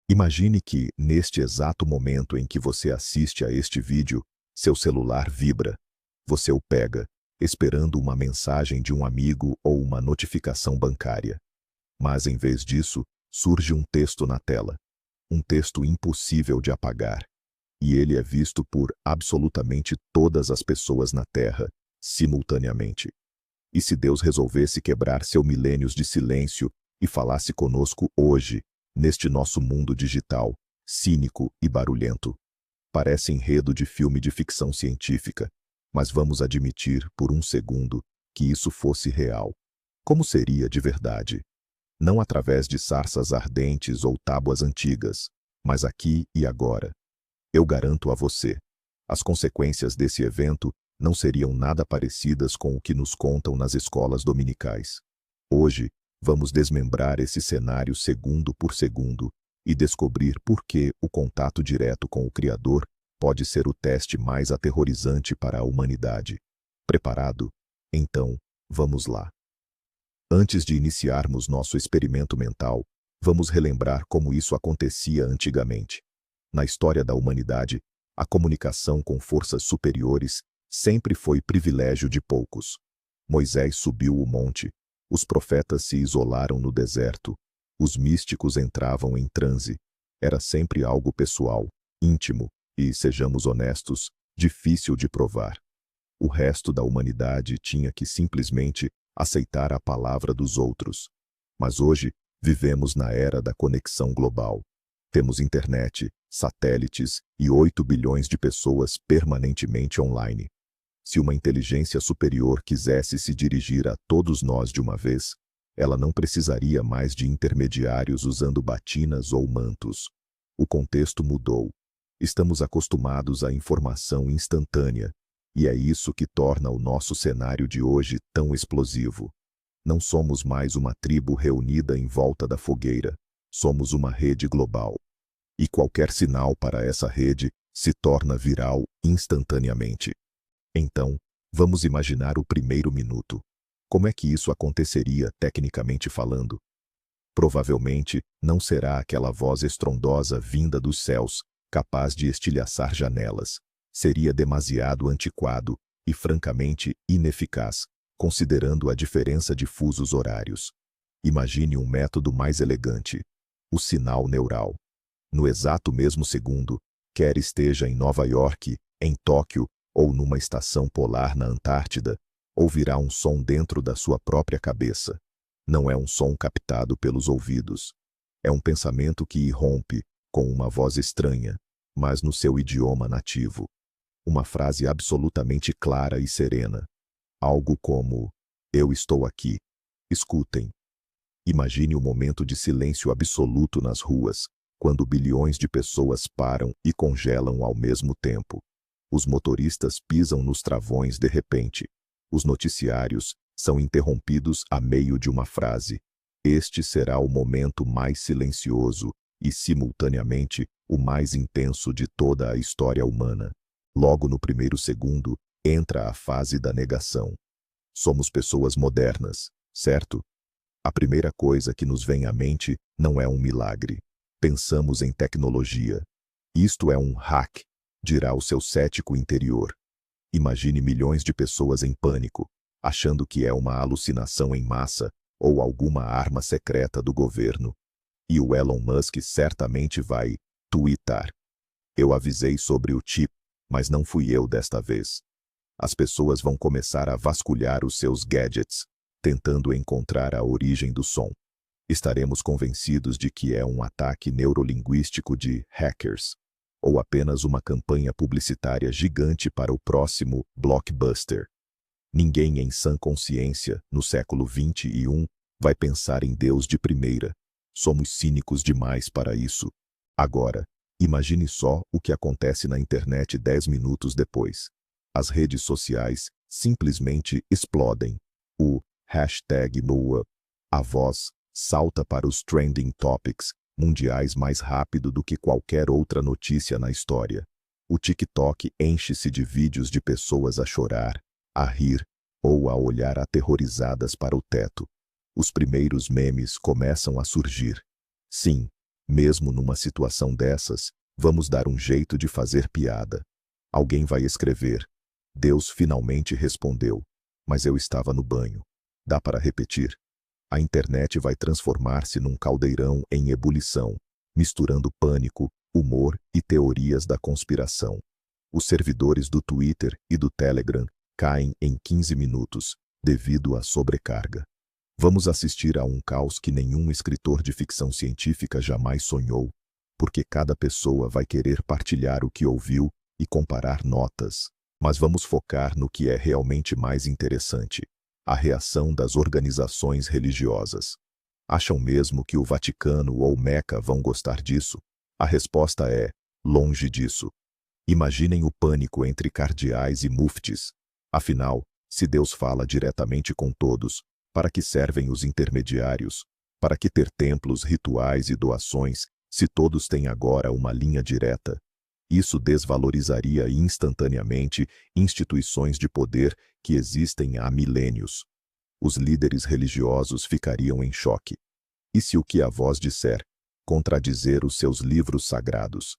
Imagine que, neste exato momento em que você assiste a este vídeo, seu celular vibra. Você o pega, esperando uma mensagem de um amigo ou uma notificação bancária. Mas, em vez disso, surge um texto na tela. Um texto impossível de apagar. E ele é visto por absolutamente todas as pessoas na Terra, simultaneamente. E se Deus resolvesse quebrar seu milênios de silêncio e falasse conosco hoje, neste nosso mundo digital, cínico e barulhento? Parece enredo de filme de ficção científica, mas vamos admitir por um segundo que isso fosse real. Como seria de verdade? Não através de sarças ardentes ou tábuas antigas, mas aqui e agora. Eu garanto a você, as consequências desse evento não seriam nada parecidas com o que nos contam nas escolas dominicais. Hoje, vamos desmembrar esse cenário segundo por segundo e descobrir por que o contato direto com o Criador pode ser o teste mais aterrorizante para a humanidade. Preparado? Então, vamos lá. Antes de iniciarmos nosso experimento mental, vamos relembrar como isso acontecia antigamente. Na história da humanidade, a comunicação com forças superiores sempre foi privilégio de poucos. Moisés subiu o monte, os profetas se isolaram no deserto, os místicos entravam em transe. Era sempre algo pessoal, íntimo e, sejamos honestos, difícil de provar. O resto da humanidade tinha que simplesmente aceitar a palavra dos outros. Mas hoje, vivemos na era da conexão global. Temos internet, satélites e 8 bilhões de pessoas permanentemente online. Se uma inteligência superior quisesse se dirigir a todos nós de uma vez, ela não precisaria mais de intermediários usando batinas ou mantos. O contexto mudou. Estamos acostumados à informação instantânea, e é isso que torna o nosso cenário de hoje tão explosivo. Não somos mais uma tribo reunida em volta da fogueira, somos uma rede global. E qualquer sinal para essa rede se torna viral instantaneamente. Então, vamos imaginar o primeiro minuto. Como é que isso aconteceria tecnicamente falando? Provavelmente, não será aquela voz estrondosa vinda dos céus, capaz de estilhaçar janelas. Seria demasiado antiquado e, francamente, ineficaz, considerando a diferença de fusos horários. Imagine um método mais elegante: o sinal neural. No exato mesmo segundo, quer esteja em Nova York, em Tóquio ou numa estação polar na Antártida, ouvirá um som dentro da sua própria cabeça. Não é um som captado pelos ouvidos. É um pensamento que irrompe com uma voz estranha, mas no seu idioma nativo. Uma frase absolutamente clara e serena. Algo como: "Eu estou aqui. Escutem." Imagine o momento de silêncio absoluto nas ruas, quando bilhões de pessoas param e congelam ao mesmo tempo. Os motoristas pisam nos travões de repente. Os noticiários são interrompidos a meio de uma frase. Este será o momento mais silencioso e, simultaneamente, o mais intenso de toda a história humana. Logo no primeiro segundo, entra a fase da negação. Somos pessoas modernas, certo? A primeira coisa que nos vem à mente não é um milagre. Pensamos em tecnologia. Isto é um hack, dirá o seu cético interior. Imagine milhões de pessoas em pânico, achando que é uma alucinação em massa ou alguma arma secreta do governo. E o Elon Musk certamente vai tweetar: "Eu avisei sobre o chip, mas não fui eu desta vez." As pessoas vão começar a vasculhar os seus gadgets, tentando encontrar a origem do som. Estaremos convencidos de que é um ataque neurolinguístico de hackers, ou apenas uma campanha publicitária gigante para o próximo blockbuster. Ninguém em sã consciência, no século XXI, vai pensar em Deus de primeira. Somos cínicos demais para isso. Agora, imagine só o que acontece na internet 10 minutos depois. As redes sociais simplesmente explodem. O hashtag #NoUp, a voz, salta para os trending topics mundiais mais rápido do que qualquer outra notícia na história. O TikTok enche-se de vídeos de pessoas a chorar, a rir ou a olhar aterrorizadas para o teto. Os primeiros memes começam a surgir. Sim, Mesmo numa situação dessas, vamos dar um jeito de fazer piada. Alguém vai escrever: Deus finalmente respondeu, mas eu estava no banho. Dá para repetir? A internet vai transformar-se num caldeirão em ebulição, misturando pânico, humor e teorias da conspiração. Os servidores do Twitter e do Telegram caem em 15 minutos, devido à sobrecarga. Vamos assistir a um caos que nenhum escritor de ficção científica jamais sonhou, porque cada pessoa vai querer partilhar o que ouviu e comparar notas. Mas vamos focar no que é realmente mais interessante: a reação das organizações religiosas. Acham mesmo que o Vaticano ou Meca vão gostar disso? A resposta é: longe disso. Imaginem o pânico entre cardeais e muftis. Afinal, se Deus fala diretamente com todos, para que servem os intermediários? Para que ter templos, rituais e doações, se todos têm agora uma linha direta? Isso desvalorizaria instantaneamente instituições de poder que existem há milênios. Os líderes religiosos ficariam em choque. E se o que a voz disser contradizer os seus livros sagrados?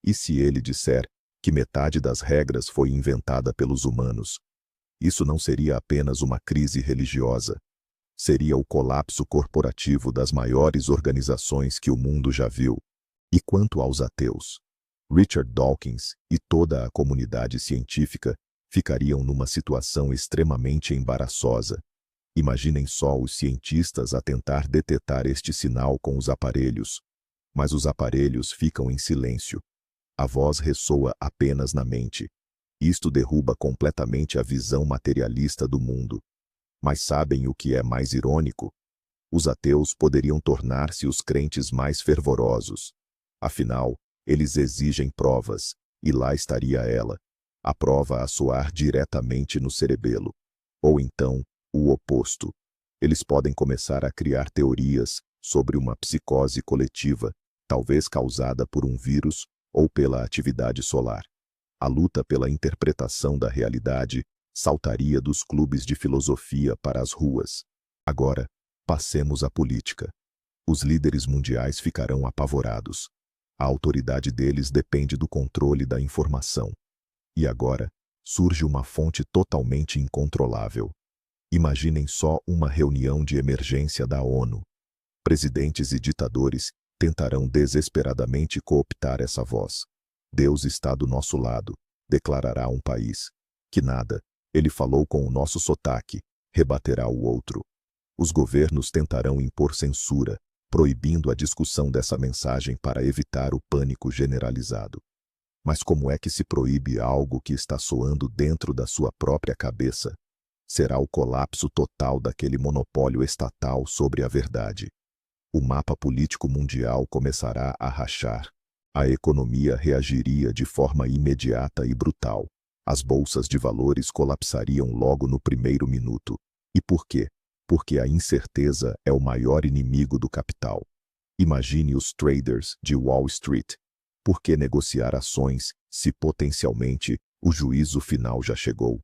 E se ele disser que metade das regras foi inventada pelos humanos? Isso não seria apenas uma crise religiosa. Seria o colapso corporativo das maiores organizações que o mundo já viu. E quanto aos ateus? Richard Dawkins e toda a comunidade científica ficariam numa situação extremamente embaraçosa. Imaginem só os cientistas a tentar detectar este sinal com os aparelhos. Mas os aparelhos ficam em silêncio. A voz ressoa apenas na mente. Isto derruba completamente a visão materialista do mundo. Mas sabem o que é mais irônico? Os ateus poderiam tornar-se os crentes mais fervorosos. Afinal, eles exigem provas, e lá estaria ela, a prova a soar diretamente no cerebelo. Ou então, o oposto. Eles podem começar a criar teorias sobre uma psicose coletiva, talvez causada por um vírus ou pela atividade solar. A luta pela interpretação da realidade saltaria dos clubes de filosofia para as ruas. Agora, passemos à política. Os líderes mundiais ficarão apavorados. A autoridade deles depende do controle da informação. E agora, surge uma fonte totalmente incontrolável. Imaginem só uma reunião de emergência da ONU. Presidentes e ditadores tentarão desesperadamente cooptar essa voz. Deus está do nosso lado, declarará um país. Que nada, ele falou com o nosso sotaque, rebaterá o outro. Os governos tentarão impor censura, proibindo a discussão dessa mensagem para evitar o pânico generalizado. Mas como é que se proíbe algo que está soando dentro da sua própria cabeça? Será o colapso total daquele monopólio estatal sobre a verdade. O mapa político mundial começará a rachar. A economia reagiria de forma imediata e brutal. As bolsas de valores colapsariam logo no primeiro minuto. E por quê? Porque a incerteza é o maior inimigo do capital. Imagine os traders de Wall Street. Por que negociar ações se potencialmente o juízo final já chegou?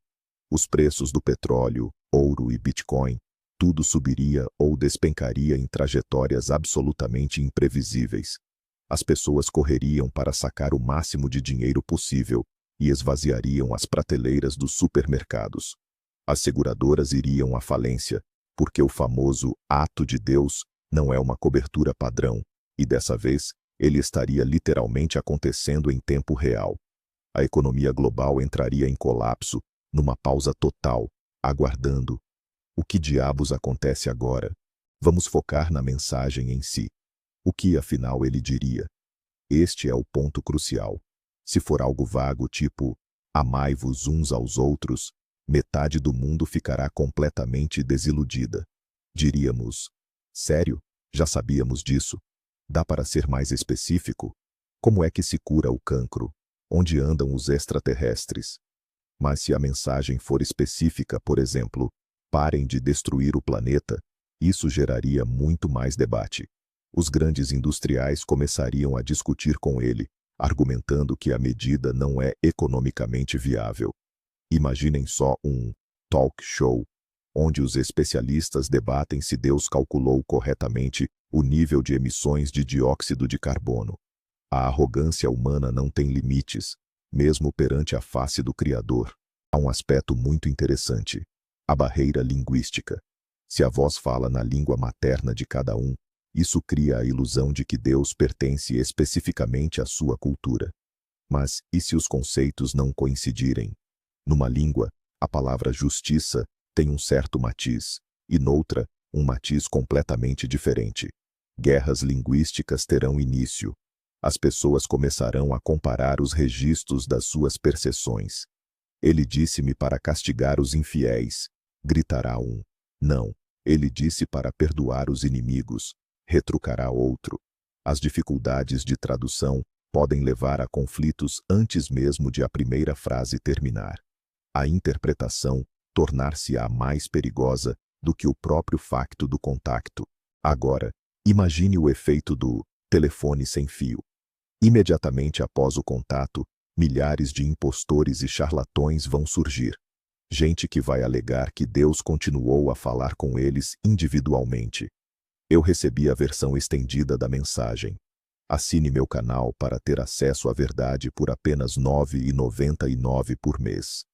Os preços do petróleo, ouro e Bitcoin, tudo subiria ou despencaria em trajetórias absolutamente imprevisíveis. As pessoas correriam para sacar o máximo de dinheiro possível e esvaziariam as prateleiras dos supermercados. As seguradoras iriam à falência, porque o famoso ato de Deus não é uma cobertura padrão, e dessa vez ele estaria literalmente acontecendo em tempo real. A economia global entraria em colapso, numa pausa total, aguardando. O que diabos acontece agora? Vamos focar na mensagem em si. O que afinal ele diria? Este é o ponto crucial. Se for algo vago tipo, amai-vos uns aos outros, metade do mundo ficará completamente desiludida. Diríamos, sério? Já sabíamos disso? Dá para ser mais específico? Como é que se cura o cancro? Onde andam os extraterrestres? Mas se a mensagem for específica, por exemplo, parem de destruir o planeta, isso geraria muito mais debate. Os grandes industriais começariam a discutir com ele, argumentando que a medida não é economicamente viável. Imaginem só um talk show. onde os especialistas debatem se Deus calculou corretamente o nível de emissões de dióxido de carbono. A arrogância humana não tem limites, mesmo perante a face do Criador. Há um aspecto muito interessante: a barreira linguística. Se a voz fala na língua materna de cada um, isso cria a ilusão de que Deus pertence especificamente à sua cultura. Mas e se os conceitos não coincidirem? Numa língua, a palavra justiça tem um certo matiz, e noutra, um matiz completamente diferente. Guerras linguísticas terão início. As pessoas começarão a comparar os registros das suas percepções. Ele disse-me para castigar os infiéis, gritará um. Não, ele disse para perdoar os inimigos, retrucará outro. As dificuldades de tradução podem levar a conflitos antes mesmo de a primeira frase terminar. A interpretação tornar-se-á mais perigosa do que o próprio facto do contacto. Agora, imagine o efeito do telefone sem fio. Imediatamente após o contato, milhares de impostores e charlatões vão surgir. Gente que vai alegar que Deus continuou a falar com eles individualmente. Eu recebi a versão estendida da mensagem. Assine meu canal para ter acesso à verdade por apenas R$ 9,99 por mês.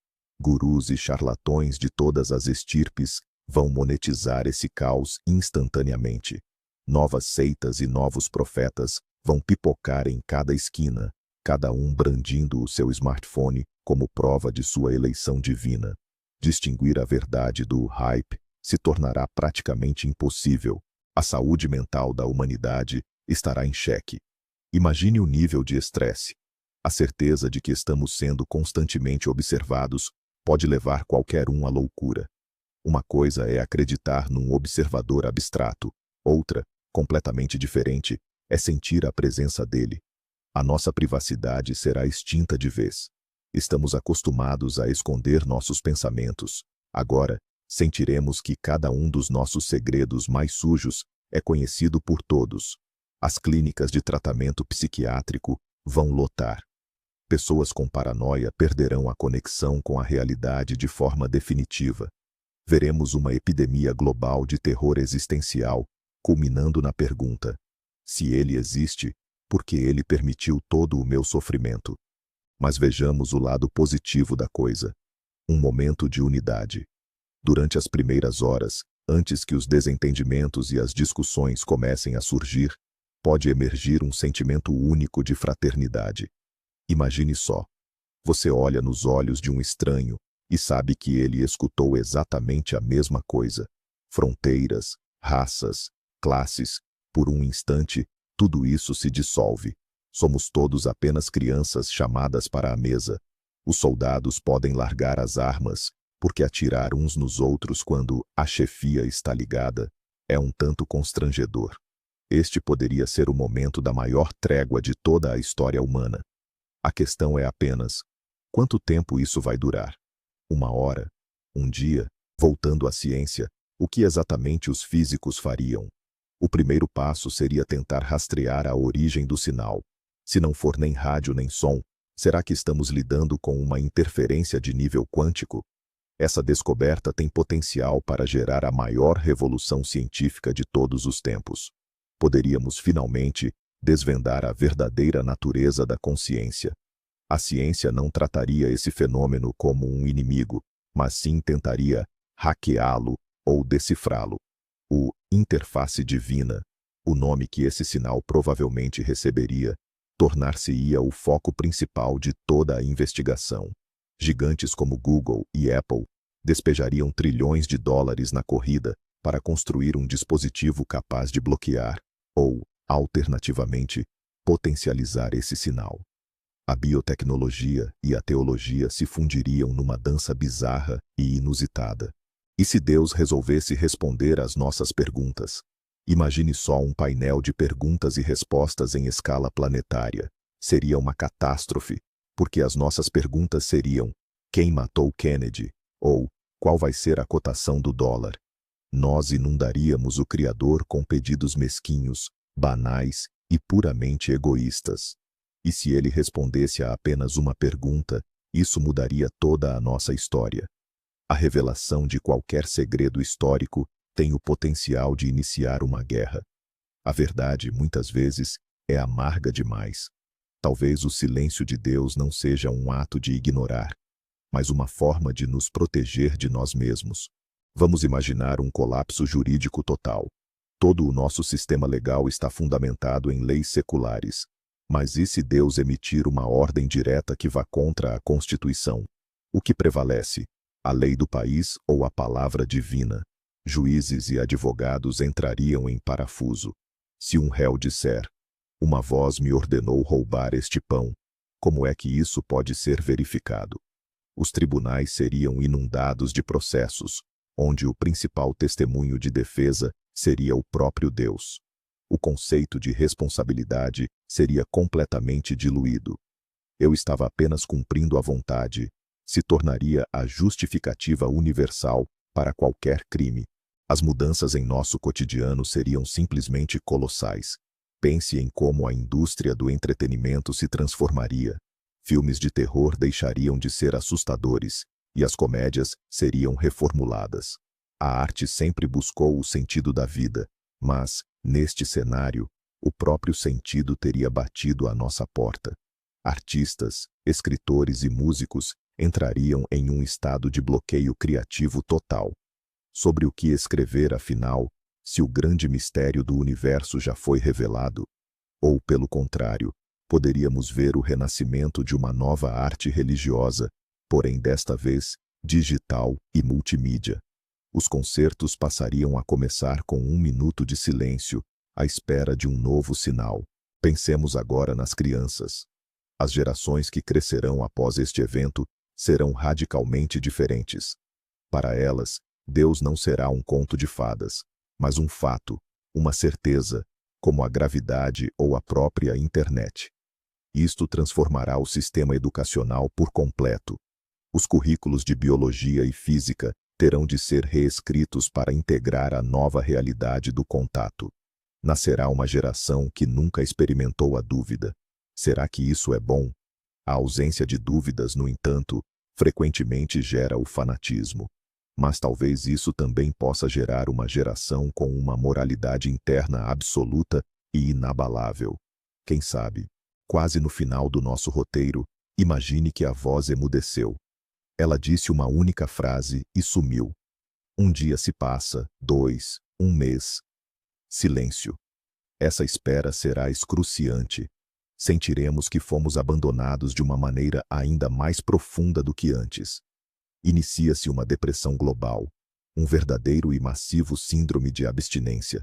Gurus e charlatões de todas as estirpes vão monetizar esse caos instantaneamente. Novas seitas e novos profetas vão pipocar em cada esquina, cada um brandindo o seu smartphone como prova de sua eleição divina. Distinguir a verdade do hype se tornará praticamente impossível. A saúde mental da humanidade estará em xeque. Imagine o nível de estresse. A certeza de que estamos sendo constantemente observados pode levar qualquer um à loucura. Uma coisa é acreditar num observador abstrato, outra, completamente diferente, é sentir a presença dele. A nossa privacidade será extinta de vez. Estamos acostumados a esconder nossos pensamentos. Agora, sentiremos que cada um dos nossos segredos mais sujos é conhecido por todos. As clínicas de tratamento psiquiátrico vão lotar. Pessoas com paranoia perderão a conexão com a realidade de forma definitiva. Veremos uma epidemia global de terror existencial, culminando na pergunta: se ele existe, por que ele permitiu todo o meu sofrimento? Mas vejamos o lado positivo da coisa. Um momento de unidade. Durante as primeiras horas, antes que os desentendimentos e as discussões comecem a surgir, pode emergir um sentimento único de fraternidade. Imagine só. Você olha nos olhos de um estranho e sabe que ele escutou exatamente a mesma coisa. Fronteiras, raças, classes, por um instante, tudo isso se dissolve. Somos todos apenas crianças chamadas para a mesa. Os soldados podem largar as armas, porque atirar uns nos outros quando a chefia está ligada é um tanto constrangedor. Este poderia ser o momento da maior trégua de toda a história humana. A questão é apenas: quanto tempo isso vai durar? Uma hora? Um dia? Voltando à ciência, o que exatamente os físicos fariam? O primeiro passo seria tentar rastrear a origem do sinal. Se não for nem rádio nem som, será que estamos lidando com uma interferência de nível quântico? Essa descoberta tem potencial para gerar a maior revolução científica de todos os tempos. Poderíamos finalmente desvendar a verdadeira natureza da consciência. A ciência não trataria esse fenômeno como um inimigo, mas sim tentaria hackeá-lo ou decifrá-lo. O interface divina, o nome que esse sinal provavelmente receberia, tornar-se-ia o foco principal de toda a investigação. Gigantes como Google e Apple despejariam trilhões de dólares na corrida para construir um dispositivo capaz de bloquear, ou, alternativamente, potencializar esse sinal. A biotecnologia e a teologia se fundiriam numa dança bizarra e inusitada. E se Deus resolvesse responder às nossas perguntas? Imagine só um painel de perguntas e respostas em escala planetária. Seria uma catástrofe, porque as nossas perguntas seriam: quem matou Kennedy? Ou, qual vai ser a cotação do dólar? Nós inundaríamos o Criador com pedidos mesquinhos, banais e puramente egoístas. E se ele respondesse a apenas uma pergunta, isso mudaria toda a nossa história. A revelação de qualquer segredo histórico tem o potencial de iniciar uma guerra. A verdade, muitas vezes, é amarga demais. Talvez o silêncio de Deus não seja um ato de ignorar, mas uma forma de nos proteger de nós mesmos. Vamos imaginar um colapso jurídico total. Todo o nosso sistema legal está fundamentado em leis seculares. Mas e se Deus emitir uma ordem direta que vá contra a Constituição? O que prevalece? A lei do país ou a palavra divina? Juízes e advogados entrariam em parafuso. Se um réu disser, uma voz me ordenou roubar este pão, como é que isso pode ser verificado? Os tribunais seriam inundados de processos, onde o principal testemunho de defesa seria o próprio Deus. O conceito de responsabilidade seria completamente diluído. Eu estava apenas cumprindo a vontade, se tornaria a justificativa universal para qualquer crime. As mudanças em nosso cotidiano seriam simplesmente colossais. Pense em como a indústria do entretenimento se transformaria. Filmes de terror deixariam de ser assustadores, e as comédias seriam reformuladas. A arte sempre buscou o sentido da vida, mas, neste cenário, o próprio sentido teria batido à nossa porta. Artistas, escritores e músicos entrariam em um estado de bloqueio criativo total. Sobre o que escrever, afinal, se o grande mistério do universo já foi revelado? Ou, pelo contrário, poderíamos ver o renascimento de uma nova arte religiosa, porém desta vez, digital e multimídia. Os concertos passariam a começar com 1 minuto de silêncio, à espera de um novo sinal. Pensemos agora nas crianças. As gerações que crescerão após este evento serão radicalmente diferentes. Para elas, Deus não será um conto de fadas, mas um fato, uma certeza, como a gravidade ou a própria internet. Isto transformará o sistema educacional por completo. Os currículos de biologia e física terão de ser reescritos para integrar a nova realidade do contato. Nascerá uma geração que nunca experimentou a dúvida. Será que isso é bom? A ausência de dúvidas, no entanto, frequentemente gera o fanatismo. Mas talvez isso também possa gerar uma geração com uma moralidade interna absoluta e inabalável. Quem sabe? Quase no final do nosso roteiro, imagine que a voz emudeceu. Ela disse uma única frase e sumiu. Um dia se passa, 2, um mês. Silêncio. Essa espera será excruciante. Sentiremos que fomos abandonados de uma maneira ainda mais profunda do que antes. Inicia-se uma depressão global, um verdadeiro e massivo síndrome de abstinência.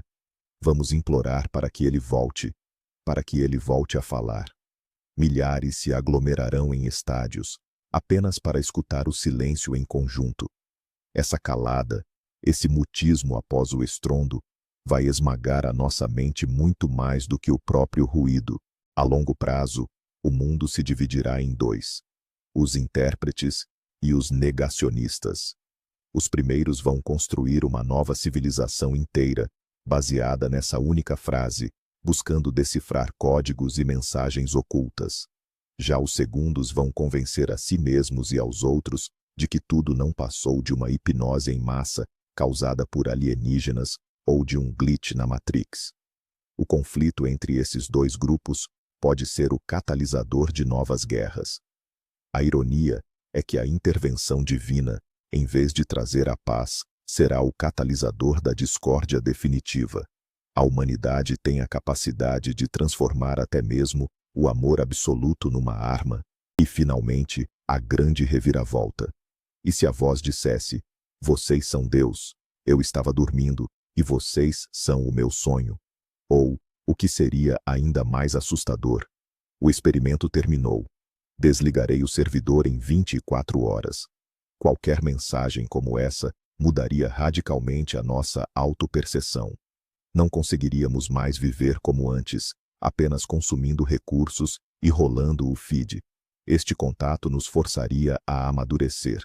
Vamos implorar para que ele volte a falar. Milhares se aglomerarão em estádios, apenas para escutar o silêncio em conjunto. Essa calada, esse mutismo após o estrondo, vai esmagar a nossa mente muito mais do que o próprio ruído. A longo prazo, o mundo se dividirá em dois: os intérpretes e os negacionistas. Os primeiros vão construir uma nova civilização inteira, baseada nessa única frase, buscando decifrar códigos e mensagens ocultas. Já os segundos vão convencer a si mesmos e aos outros de que tudo não passou de uma hipnose em massa causada por alienígenas ou de um glitch na Matrix. O conflito entre esses dois grupos pode ser o catalisador de novas guerras. A ironia é que a intervenção divina, em vez de trazer a paz, será o catalisador da discórdia definitiva. A humanidade tem a capacidade de transformar até mesmo o amor absoluto numa arma, e finalmente, a grande reviravolta. E se a voz dissesse, vocês são Deus, eu estava dormindo, e vocês são o meu sonho? Ou, o que seria ainda mais assustador, o experimento terminou. Desligarei o servidor em 24 horas. Qualquer mensagem como essa mudaria radicalmente a nossa autoperceção. Não conseguiríamos mais viver como antes, apenas consumindo recursos e rolando o feed. Este contato nos forçaria a amadurecer.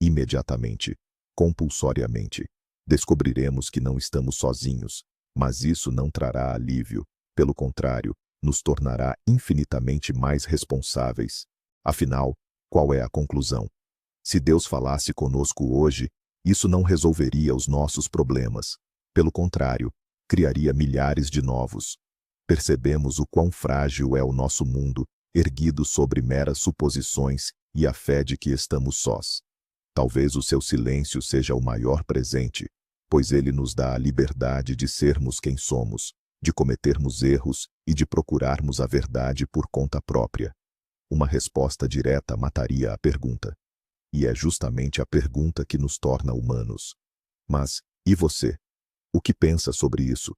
Imediatamente, compulsoriamente. Descobriremos que não estamos sozinhos, mas isso não trará alívio. Pelo contrário, nos tornará infinitamente mais responsáveis. Afinal, qual é a conclusão? Se Deus falasse conosco hoje, isso não resolveria os nossos problemas. Pelo contrário, criaria milhares de novos. Percebemos o quão frágil é o nosso mundo, erguido sobre meras suposições e a fé de que estamos sós. Talvez o seu silêncio seja o maior presente, pois ele nos dá a liberdade de sermos quem somos, de cometermos erros e de procurarmos a verdade por conta própria. Uma resposta direta mataria a pergunta. E é justamente a pergunta que nos torna humanos. Mas, e você? O que pensa sobre isso?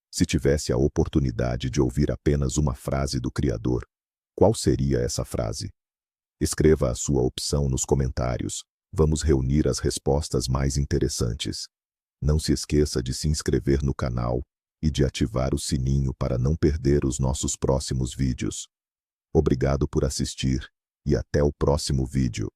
Se tivesse a oportunidade de ouvir apenas uma frase do Criador, qual seria essa frase? Escreva a sua opção nos comentários. Vamos reunir as respostas mais interessantes. Não se esqueça de se inscrever no canal e de ativar o sininho para não perder os nossos próximos vídeos. Obrigado por assistir e até o próximo vídeo.